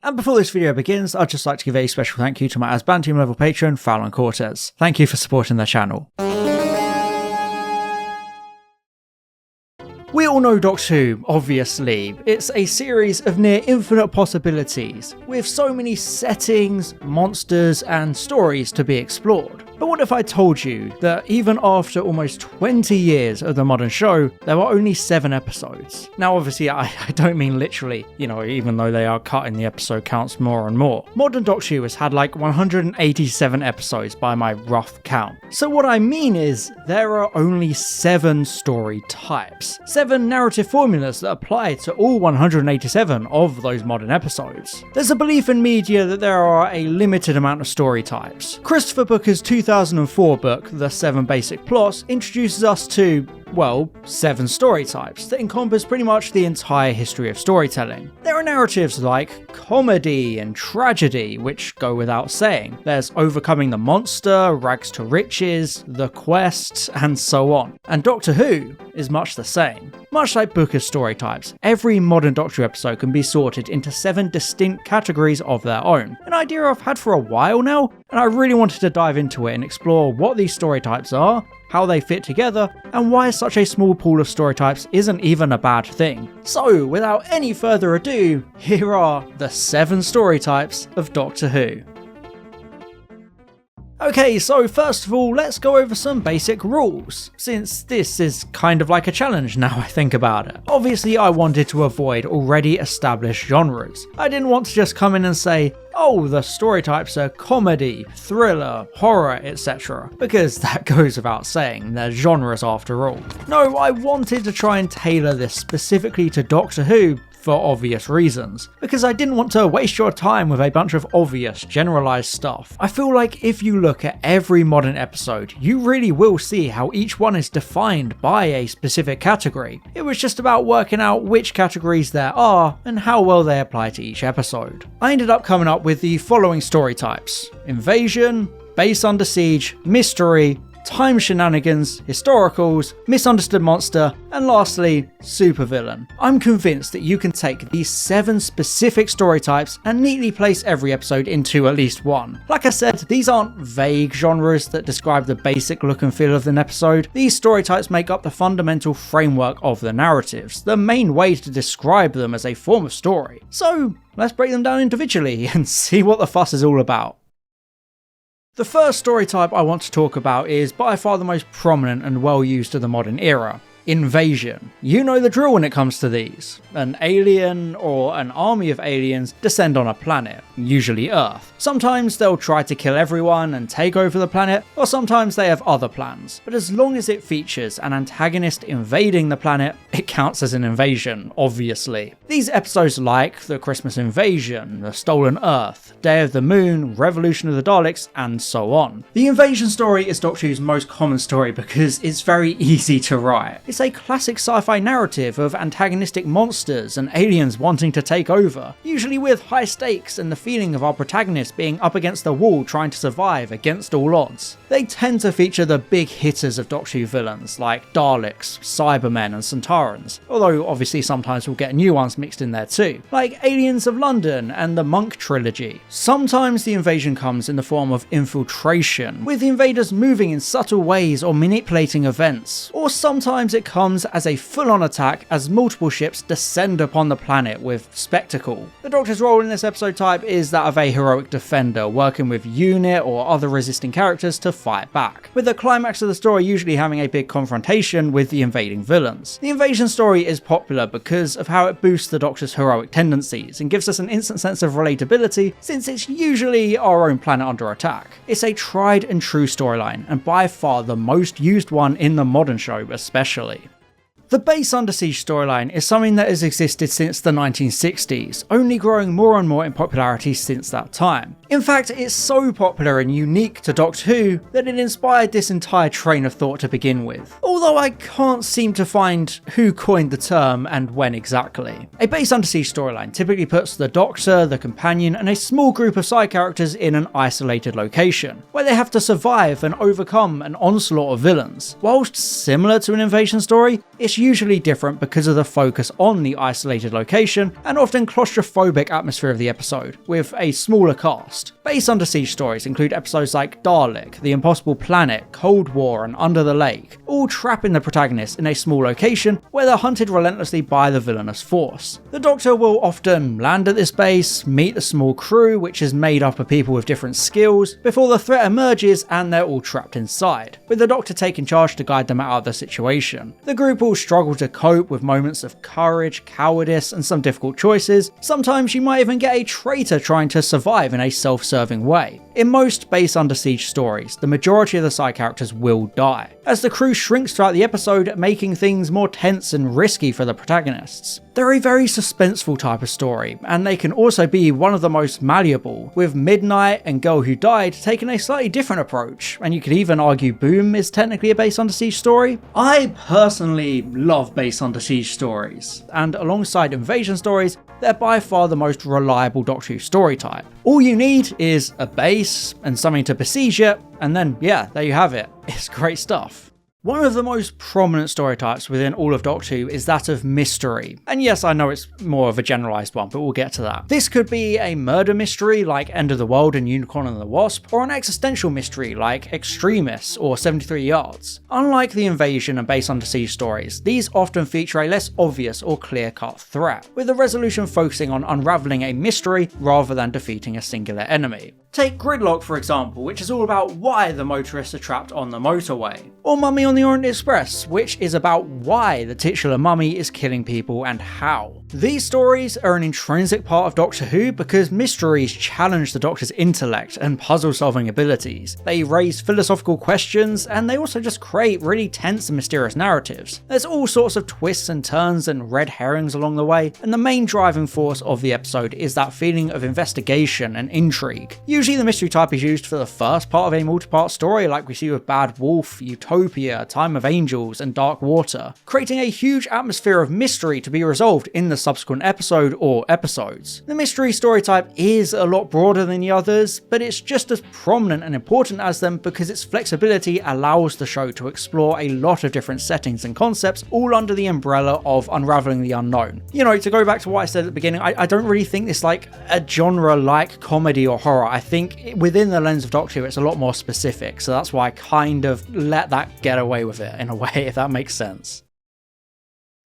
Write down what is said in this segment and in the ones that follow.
And before this video begins, I'd just like to give a special thank you to my Asbantium level patron, Fallon Cortez. Thank you for supporting the channel. We all know Doctor Who, obviously. It's a series of near infinite possibilities, with so many settings, monsters, and stories to be explored. But what if I told you that even after almost 20 years of the modern show, there were only 7 episodes? Now obviously I don't mean literally, even though they are cutting the episode counts more and more. Modern Doctor Who has had like 187 episodes by my rough count. So what I mean is, there are only 7 story types. 7 narrative formulas that apply to all 187 of those modern episodes. There's a belief in media that there are a limited amount of story types. Christopher Booker's 2004 book, The 7 Basic Plots, introduces us to, well, 7 story types that encompass pretty much the entire history of storytelling. There are narratives like comedy and tragedy, which go without saying. There's overcoming the monster, rags to riches, the quest, and so on. And Doctor Who is much the same. Much like Booker's story types, every modern Doctor Who episode can be sorted into 7 distinct categories of their own. An idea I've had for a while now, and I really wanted to dive into it and explore what these story types are, how they fit together, and why such a small pool of story types isn't even a bad thing. So, without any further ado, here are the 7 story types of Doctor Who. Okay, so first of all, let's go over some basic rules, since this is kind of like a challenge now I think about it. Obviously, I wanted to avoid already established genres. I didn't want to just come in and say, oh, the story types are comedy, thriller, horror, etc. Because that goes without saying, they're genres after all. No, I wanted to try and tailor this specifically to Doctor Who, for obvious reasons, because I didn't want to waste your time with a bunch of obvious, generalized stuff. I feel like if you look at every modern episode, you really will see how each one is defined by a specific category. It was just about working out which categories there are and how well they apply to each episode. I ended up coming up with the following story types: invasion, base under siege, mystery, time shenanigans, historicals, misunderstood monster, and lastly, supervillain. I'm convinced that you can take these 7 specific story types and neatly place every episode into at least one. Like I said, these aren't vague genres that describe the basic look and feel of an episode. These story types make up the fundamental framework of the narratives, the main way to describe them as a form of story. So, let's break them down individually and see what the fuss is all about. The first story type I want to talk about is by far the most prominent and well used of the modern era: invasion. You know the drill when it comes to these. An alien or an army of aliens descend on a planet, usually Earth. Sometimes they'll try to kill everyone and take over the planet, or sometimes they have other plans. But as long as it features an antagonist invading the planet, it counts as an invasion, obviously. These episodes like the Christmas Invasion, the Stolen Earth, Day of the Moon, Revolution of the Daleks, and so on. The invasion story is Doctor Who's most common story because it's very easy to write. It's a classic sci-fi narrative of antagonistic monsters and aliens wanting to take over, usually with high stakes and the feeling of our protagonist being up against the wall trying to survive against all odds. They tend to feature the big hitters of Doctor Who villains like Daleks, Cybermen and Centaurans, although obviously sometimes we'll get new ones mixed in there too, like Aliens of London and the Monk trilogy. Sometimes the invasion comes in the form of infiltration, with the invaders moving in subtle ways or manipulating events, or sometimes it comes as a full-on attack as multiple ships descend upon the planet with spectacle. The Doctor's role in this episode type is that of a heroic defender, working with UNIT or other resisting characters to fight back, with the climax of the story usually having a big confrontation with the invading villains. The invasion story is popular because of how it boosts the Doctor's heroic tendencies and gives us an instant sense of relatability since it's usually our own planet under attack. It's a tried and true storyline, and by far the most used one in the modern show especially. The base Under Siege storyline is something that has existed since the 1960s, only growing more and more in popularity since that time. In fact, it's so popular and unique to Doctor Who that it inspired this entire train of thought to begin with, although I can't seem to find who coined the term and when exactly. A base Under Siege storyline typically puts the Doctor, the Companion, and a small group of side characters in an isolated location, where they have to survive and overcome an onslaught of villains. Whilst similar to an invasion story, it's It's usually different because of the focus on the isolated location and often claustrophobic atmosphere of the episode, with a smaller cast. Base Under Siege stories include episodes like Dalek, The Impossible Planet, Cold War, and Under the Lake, all trapping the protagonist in a small location where they're hunted relentlessly by the villainous force. The Doctor will often land at this base, meet the small crew, which is made up of people with different skills, before the threat emerges and they're all trapped inside, with the Doctor taking charge to guide them out of the situation. The group will struggle to cope with moments of courage, cowardice, and some difficult choices. Sometimes you might even get a traitor trying to survive in a self-serving way. In most Base Under Siege stories, the majority of the side characters will die, as the crew shrinks throughout the episode, making things more tense and risky for the protagonists. They're a very suspenseful type of story, and they can also be one of the most malleable, with Midnight and Girl Who Died taking a slightly different approach, and you could even argue Boom is technically a Base Under Siege story. I personally love Base Under Siege stories, and alongside invasion stories, they're by far the most reliable Doctor Who story type. All you need is a base and something to besiege it, and then yeah, there you have it. It's great stuff. One of the most prominent story types within all of Doctor Who is that of mystery. And yes, I know it's more of a generalised one, but we'll get to that. This could be a murder mystery like End of the World and Unicorn and the Wasp, or an existential mystery like Extremis or 73 Yards. Unlike the invasion and Base Under Siege stories, these often feature a less obvious or clear-cut threat, with the resolution focusing on unravelling a mystery rather than defeating a singular enemy. Take Gridlock for example, which is all about why the motorists are trapped on the motorway. Or Mummy on the Orient Express, which is about why the titular mummy is killing people and how. These stories are an intrinsic part of Doctor Who because mysteries challenge the Doctor's intellect and puzzle-solving abilities. They raise philosophical questions, and they also just create really tense and mysterious narratives. There's all sorts of twists and turns and red herrings along the way, and the main driving force of the episode is that feeling of investigation and intrigue. Usually the mystery type is used for the first part of a multi-part story like we see with Bad Wolf, Utopia, Time of Angels, and Dark Water, creating a huge atmosphere of mystery to be resolved in the subsequent episode or episodes. The mystery story type is a lot broader than the others, but it's just as prominent and important as them because its flexibility allows the show to explore a lot of different settings and concepts, all under the umbrella of unraveling the unknown. You know, to go back to what I said at the beginning, I don't really think it's like a genre like comedy or horror. I think within the lens of Doctor Who, it's a lot more specific, so that's why I kind of let that get away with it in a way, if that makes sense.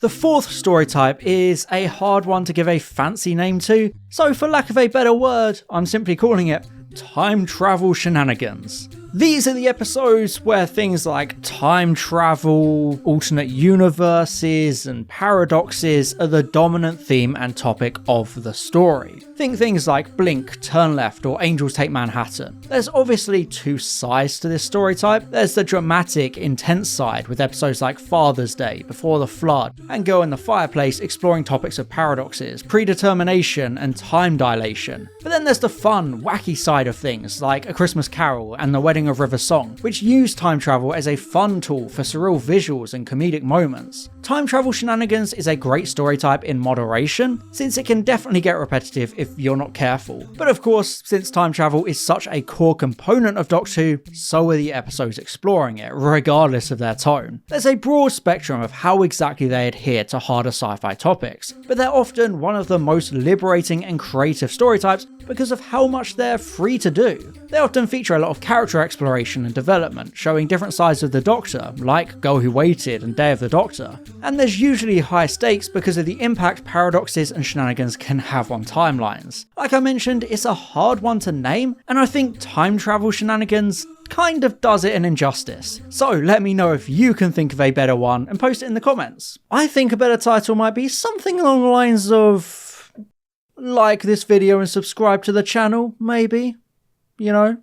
The fourth story type is a hard one to give a fancy name to, so for lack of a better word, I'm simply calling it time travel shenanigans. These are the episodes where things like time travel, alternate universes, and paradoxes are the dominant theme and topic of the story. Think things like Blink, Turn Left, or Angels Take Manhattan. There's obviously two sides to this story type. There's the dramatic, intense side with episodes like Father's Day, Before the Flood, and Girl in the Fireplace exploring topics of paradoxes, predetermination, and time dilation. But then there's the fun, wacky side of things like A Christmas Carol and The Wedding of River Song, which use time travel as a fun tool for surreal visuals and comedic moments. Time travel shenanigans is a great story type in moderation, since it can definitely get repetitive if you're not careful. But of course, since time travel is such a core component of Doctor Who, so are the episodes exploring it, regardless of their tone. There's a broad spectrum of how exactly they adhere to harder sci-fi topics, but they're often one of the most liberating and creative story types because of how much they're free to do. They often feature a lot of character exploration and development, showing different sides of the Doctor, like Girl Who Waited and Day of the Doctor. And there's usually high stakes because of the impact paradoxes and shenanigans can have on timelines. Like I mentioned, it's a hard one to name, and I think time travel shenanigans kind of does it an injustice. So let me know if you can think of a better one and post it in the comments. I think a better title might be something along the lines of like this video and subscribe to the channel, maybe, you know?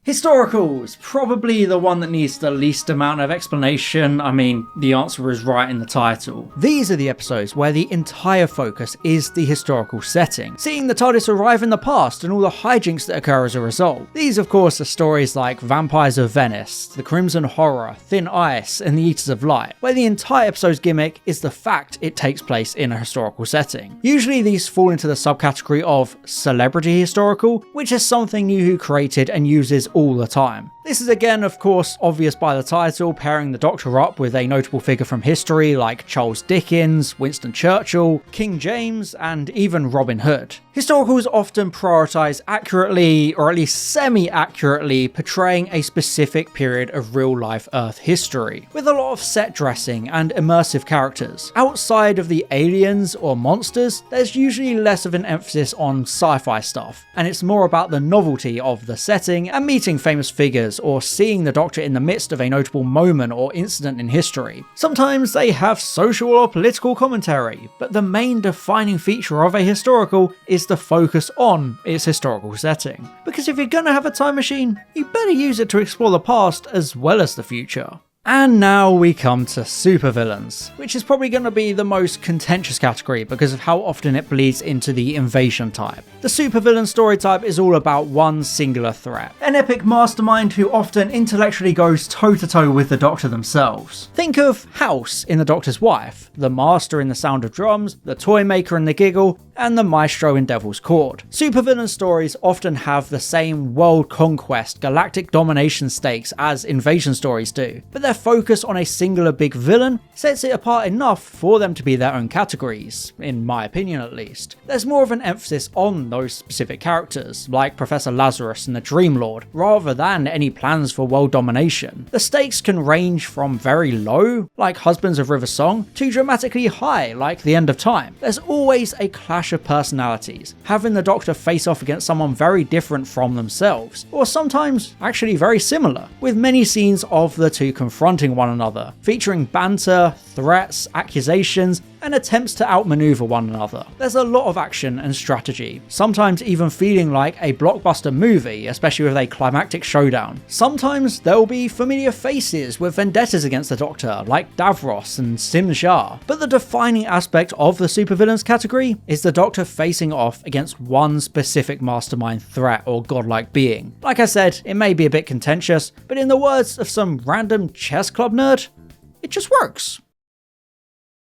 Historicals, probably the one that needs the least amount of explanation. I mean, the answer is right in the title. These are the episodes where the entire focus is the historical setting, seeing the TARDIS arrive in the past and all the hijinks that occur as a result. These of course are stories like Vampires of Venice, The Crimson Horror, Thin Ice, and The Eaters of Light, where the entire episode's gimmick is the fact it takes place in a historical setting. Usually these fall into the subcategory of celebrity historical, which is something New Who created and uses all the time. This is again, of course, obvious by the title, pairing the Doctor up with a notable figure from history like Charles Dickens, Winston Churchill, King James, and even Robin Hood. Historicals often prioritise accurately, or at least semi-accurately, portraying a specific period of real-life Earth history, with a lot of set dressing and immersive characters. Outside of the aliens or monsters, there's usually less of an emphasis on sci-fi stuff, and it's more about the novelty of the setting and meeting famous figures or seeing the Doctor in the midst of a notable moment or incident in history. Sometimes they have social or political commentary, but the main defining feature of a historical is the focus on its historical setting. Because if you're gonna have a time machine, you better use it to explore the past as well as the future. And now we come to supervillains, which is probably going to be the most contentious category because of how often it bleeds into the invasion type. The supervillain story type is all about one singular threat, an epic mastermind who often intellectually goes toe-to-toe with the Doctor themselves. Think of House in The Doctor's Wife, the Master in The Sound of Drums, the Toy Maker in The Giggle, and the Maestro in Devil's Court. Supervillain stories often have the same world conquest, galactic domination stakes as invasion stories do, but their focus on a singular big villain sets it apart enough for them to be their own categories, in my opinion at least. There's more of an emphasis on those specific characters, like Professor Lazarus and the Dream Lord, rather than any plans for world domination. The stakes can range from very low, like Husbands of River Song, to dramatically high, like The End of Time. There's always a clash of personalities, having the Doctor face off against someone very different from themselves, or sometimes actually very similar, with many scenes of the two confronting one another, featuring banter, threats, accusations, and attempts to outmaneuver one another. There's a lot of action and strategy, sometimes even feeling like a blockbuster movie, especially with a climactic showdown. Sometimes there'll be familiar faces with vendettas against the Doctor, like Davros and Sim Shah. But the defining aspect of the supervillains category is the Doctor facing off against one specific mastermind threat or godlike being. Like I said, it may be a bit contentious, but in the words of some random chess club nerd, it just works.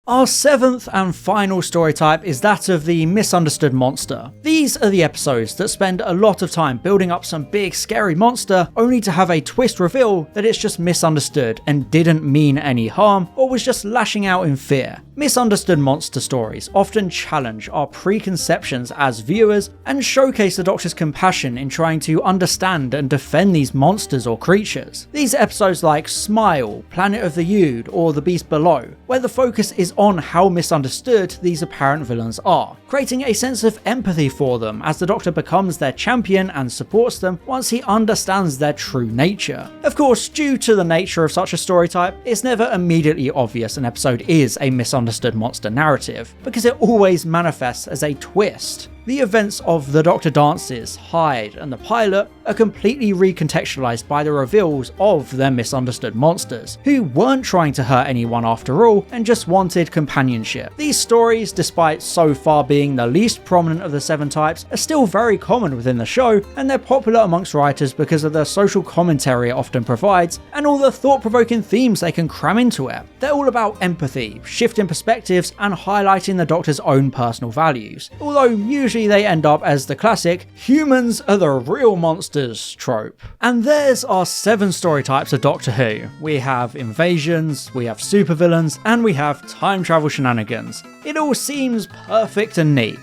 Our seventh and final story type is that of the misunderstood monster. These are the episodes that spend a lot of time building up some big scary monster only to have a twist reveal that it's just misunderstood and didn't mean any harm or was just lashing out in fear. Misunderstood monster stories often challenge our preconceptions as viewers and showcase the Doctor's compassion in trying to understand and defend these monsters or creatures. These episodes like Smile, Planet of the Ood, or The Beast Below, where the focus is on how misunderstood these apparent villains are, creating a sense of empathy for them as the Doctor becomes their champion and supports them once he understands their true nature. Of course, due to the nature of such a story type, it's never immediately obvious an episode is a misunderstood monster narrative, because it always manifests as a twist. The events of The Doctor Dances, Hyde, and the pilot are completely recontextualized by the reveals of their misunderstood monsters, who weren't trying to hurt anyone after all and just wanted companionship. These stories, despite so far being the least prominent of the seven types, are still very common within the show, and they're popular amongst writers because of the social commentary it often provides and all the thought-provoking themes they can cram into it. They're all about empathy, shifting perspectives, and highlighting the Doctor's own personal values, although usually they end up as the classic "humans are the real monsters" trope. And there's our 7 story types of Doctor Who. We have invasions, we have supervillains, and we have time travel shenanigans. It all seems perfect and neat.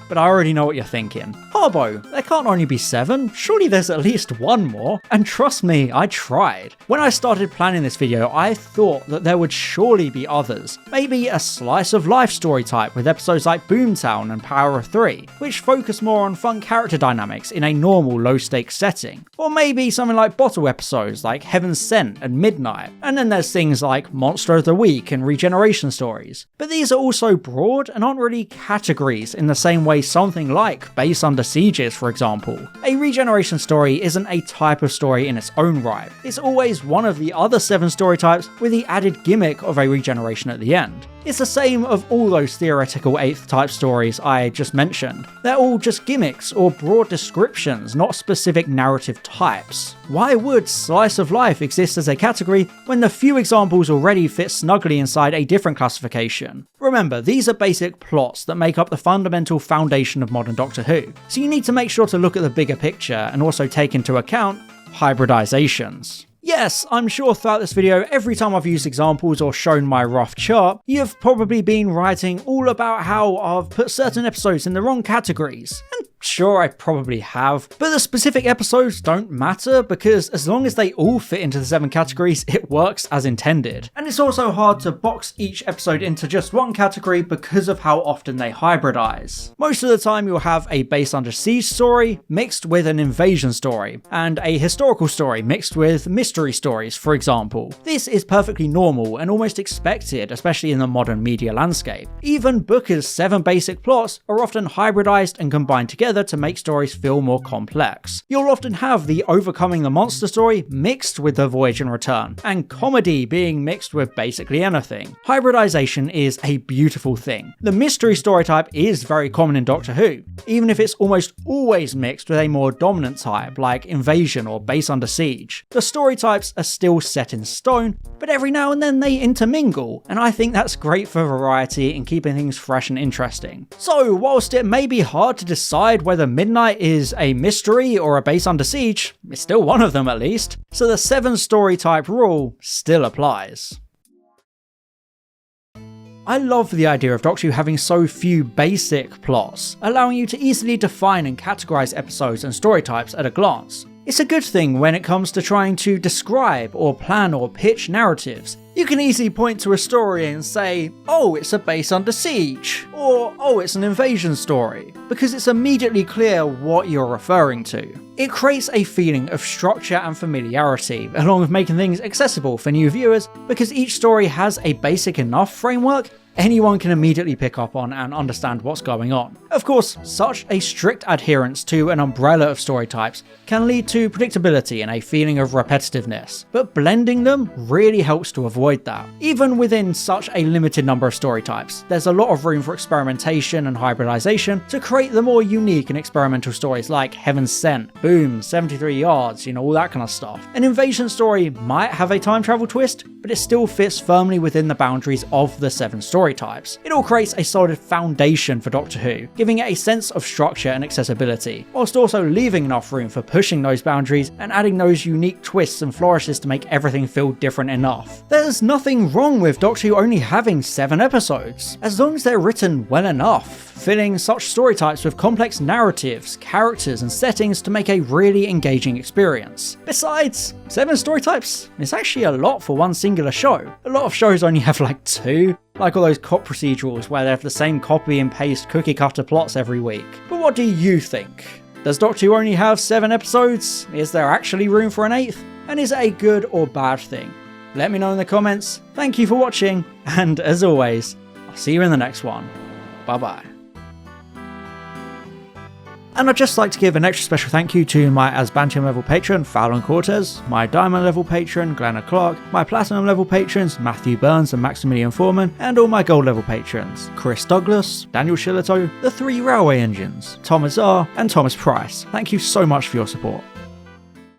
But I already know what you're thinking. Harbo, there can't only be 7, surely there's at least one more. And trust me, I tried. When I started planning this video, I thought that there would surely be others. Maybe a slice of life story type with episodes like Boomtown and Power of 3, which focus more on fun character dynamics in a normal low stakes setting. Or maybe something like bottle episodes like Heaven Sent and Midnight. And then there's things like Monster of the Week and regeneration stories. But these are also broad and aren't really categories in the same way something like Base Under Siege is, for example. A regeneration story isn't a type of story in its own right. It's always one of the other 7 story types with the added gimmick of a regeneration at the end. It's the same of all those theoretical 8th type stories I just mentioned. They're all just gimmicks or broad descriptions, not specific narrative types. Why would slice of life exist as a category when the few examples already fit snugly inside a different classification? Remember, these are basic plots that make up the fundamental foundation of modern Doctor Who, so you need to make sure to look at the bigger picture and also take into account hybridizations. Yes, I'm sure throughout this video, every time I've used examples or shown my rough chart, you've probably been writing all about how I've put certain episodes in the wrong categories. And sure, I probably have, but the specific episodes don't matter because as long as they all fit into the 7 categories, it works as intended. And it's also hard to box each episode into just one category because of how often they hybridize. Most of the time you'll have a base under siege story mixed with an invasion story, and a historical story mixed with mystery stories, for example. This is perfectly normal and almost expected, especially in the modern media landscape. Even Booker's 7 basic plots are often hybridized and combined together to make stories feel more complex. You'll often have the overcoming the monster story mixed with the voyage and return, and comedy being mixed with basically anything. Hybridization is a beautiful thing. The mystery story type is very common in Doctor Who, even if it's almost always mixed with a more dominant type like invasion or base under siege. The story types are still set in stone, but every now and then they intermingle, and I think that's great for variety and keeping things fresh and interesting. So whilst it may be hard to decide whether Midnight is a mystery or a base under siege, it's still one of them at least, so the 7 story type rule still applies. I love the idea of Doctor Who having so few basic plots, allowing you to easily define and categorize episodes and story types at a glance. It's a good thing when it comes to trying to describe or plan or pitch narratives. You can easily point to a story and say, oh, it's a base under siege, or oh, it's an invasion story, because it's immediately clear what you're referring to. It creates a feeling of structure and familiarity, along with making things accessible for new viewers, because each story has a basic enough framework anyone can immediately pick up on and understand what's going on. Of course, such a strict adherence to an umbrella of story types can lead to predictability and a feeling of repetitiveness, but blending them really helps to avoid that. Even within such a limited number of story types, there's a lot of room for experimentation and hybridization to create the more unique and experimental stories like Heaven Sent, Boom, 73 Yards, all that kind of stuff. An invasion story might have a time travel twist, but it still fits firmly within the boundaries of the 7 story types. It all creates a solid foundation for Doctor Who, giving it a sense of structure and accessibility, whilst also leaving enough room for pushing those boundaries and adding those unique twists and flourishes to make everything feel different enough. There's nothing wrong with Doctor Who only having 7 episodes, as long as they're written well enough, filling such story types with complex narratives, characters and settings to make a really engaging experience. Besides, 7 story types is actually a lot for one singular show. A lot of shows only have like 2, like all those cop procedurals where they have the same copy and paste cookie cutter plots every week. But what do you think? Does Doctor Who only have 7 episodes? Is there actually room for an 8th? And is it a good or bad thing? Let me know in the comments. Thank you for watching, and as always, I'll see you in the next one. Bye bye. And I'd just like to give an extra special thank you to my Asbantium level patron Fallon Cortez, my Diamond level patron Glenna Clark, my Platinum level patrons Matthew Burns and Maximilian Foreman, and all my Gold level patrons Chris Douglas, Daniel Shillito, the 3 Railway Engines, Thomas R, and Thomas Price. Thank you so much for your support.